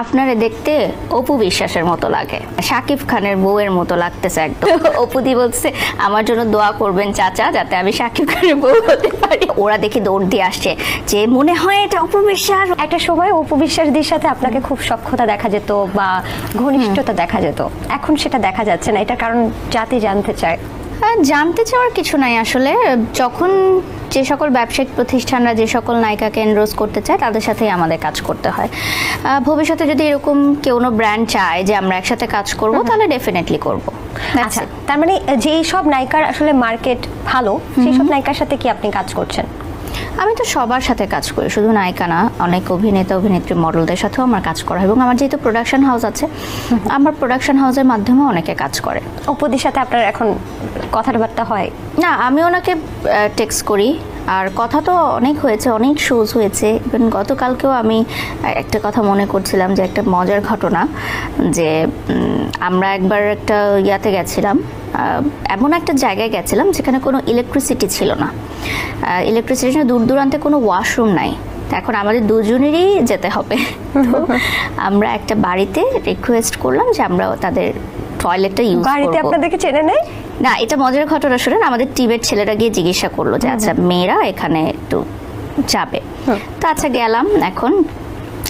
আপনারে দেখতে অপু বিশ্বাসের মতো লাগে, শাকিব খানের বউয়ের মতো লাগতেছে একদম। অপুদি বলছে আমার জন্য দোয়া করবেন চাচা, যাতে আমি শাকিব খানের বউ হতে পারি। ওরা দেখি দৌড় দিয়ে আসছে যে মনে হয় এটা অপু বিশ্বাস। একটা সময় অপু বিশ্বাসদের সাথে আপনাকে খুব সখ্যতা দেখা যেত বা ঘনিষ্ঠতা দেখা যেত, এখন সেটা দেখা যাচ্ছে না, এটা কারণ জাতি জানতে চায়। জানতে চাওয়ার কিছু নাই আসলে। যখন যে সকল ব্যবসায়িক প্রতিষ্ঠানরা যে সকল নায়িকাকে এনরোজ করতে চায় তাদের সাথেই আমাদের কাজ করতে হয়। ভবিষ্যতে যদি এরকম কোনো ব্র্যান্ড চায় যে আমরা একসাথে কাজ করব, তাহলে ডেফিনেটলি করব। আচ্ছা, তার মানে যেই সব নায়িকার আসলে মার্কেট ভালো, সেই সব নায়িকার সাথে কি আপনি কাজ করছেন? আমি তো সবার সাথে কাজ করি, শুধু নায়িকা না, অনেক অভিনেতা অভিনেত্রী মডেলদের সাথেও আমার কাজ করা হয়। এবং আমার যেহেতু প্রোডাকশন হাউস আছে, আমার প্রোডাকশন হাউসের মাধ্যমে অনেকে কাজ করে। অপুদির সাথে আপনার এখন কথাবার্তা হয়? না, আমি ওনাকে টেক্সট করি, আর কথা তো অনেক হয়েছে, অনেক শোজ হয়েছে। ইভেন গতকালকেও আমি একটা কথা মনে করছিলাম যে একটা মজার ঘটনা, যে আমরা একবার একটা ইয়াতে গেছিলাম, এমন একটা জায়গায় গেছিলাম যেখানে কোনো ইলেকট্রিসিটি ছিল না, ইলেকট্রিসিটি দূর দূরান্তে কোনো ওয়াশরুম নাই। এখন আমাদের দুজনেরই যেতে হবে। তো আমরা একটা বাড়িতে রিকোয়েস্ট করলাম যে আমরা তাদের টয়লেটটা ইউজ করব। বাড়িতে আপনাদেরকে চেনে নেয় না, এটা মজার ঘটনা। শুনেন, আমাদের টিমের ছেলেরা গিয়ে জিজ্ঞাসা করলো যে আচ্ছা মেয়েরা এখানে একটু যাবে। তো আচ্ছা গেলাম। এখন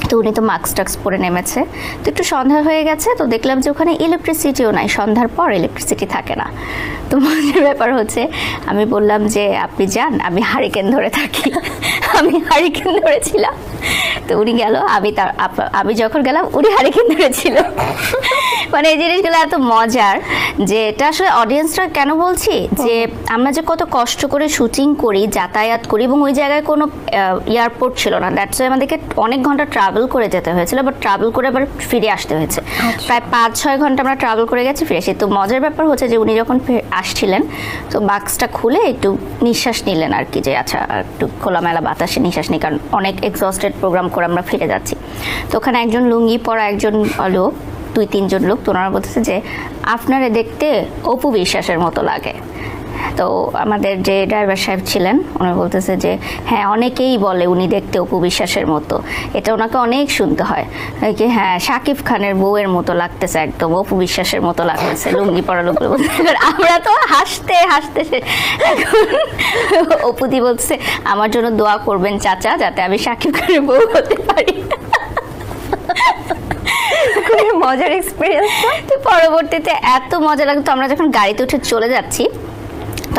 তো উনি তো মাস্ক টাক্স পরে নেমেছে, তো একটু সন্ধ্যা হয়ে গেছে, তো দেখলাম যে ওখানে ইলেকট্রিসিটিও নাই, সন্ধ্যার পর ইলেকট্রিসিটি থাকে না। তো মজার ব্যাপার হচ্ছে, আমি বললাম যে আপনি যান, আমি হারিকেন ধরে থাকি। আমি হারিকেন ধরেছিলাম, তো উনি গেল, আমি যখন গেলাম উনি হারিকেন ধরেছিল। মানে এই জিনিসগুলো এত মজার, যে এটা আসলে অডিয়েন্সরা কেন বলছি, যে আমরা যে কত কষ্ট করে শুটিং করি, যাতায়াত করি, এবং ওই জায়গায় কোনো এয়ারপোর্ট ছিল না, দ্যাটস ওয়াই আমাদেরকে অনেক ঘন্টা ট্রাভেল করে যেতে হয়েছিল, বাট ট্রাভেল করে আবার ফিরে আসতে হয়েছে। প্রায় 5-6 ঘন্টা আমরা ট্রাভেল করে গেছি, ফিরে এসে। তো মজার ব্যাপার হচ্ছে যে উনি যখন আসছিলেন, তো বাক্সটা খুলে একটু নিঃশ্বাস নিলেন আর কি, যে আচ্ছা একটু খোলামেলা বাতাসে নিঃশ্বাস নিই, কারণ অনেক এক্সস্টেড প্রোগ্রাম করে আমরা ফিরে যাচ্ছি। তো ওখানে একজন লুঙ্গি পরা একজন লোক, 2-3 জন লোক, তো ওনারা বলতেছে যে আপনারে দেখতে অপু বিশ্বাসের মতো লাগে। তো আমাদের যে ড্রাইভার সাহেব ছিলেন উনি বলতেছে যে হ্যাঁ, অনেকেই বলে উনি দেখতে অপু বিশ্বাসের মতো, এটা ওনাকে অনেক শুনতে হয় কি, হ্যাঁ শাকিব খানের বউয়ের মতো লাগতেছে, একদম অপু বিশ্বাসের মতো লাগতেছে লুঙ্গি পরা লোকগুলো। আমরা তো হাসতে হাসতে এখন অপুদি বলছে আমার জন্য দোয়া করবেন চাচা, যাতে আমি শাকিব খানের বউ হতে পারি। খুবই মজার এক্সপিরিয়েন্স। তো পরবর্তীতে এত মজা লাগতো, আমরা যখন গাড়িতে উঠে চলে যাচ্ছি,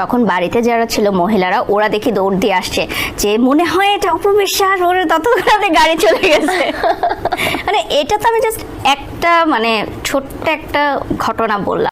তখন বাড়িতে যারা ছিল মহিলারা, ওরা দেখি দৌড় দিয়ে আসছে যে মনে হয় এটা অপু বিশ্বাস, ওরা ততক্ষণে গাড়ি চলে গেছে। মানে এটা তো আমি জাস্ট একটা ছোট্ট একটা ঘটনা বললাম।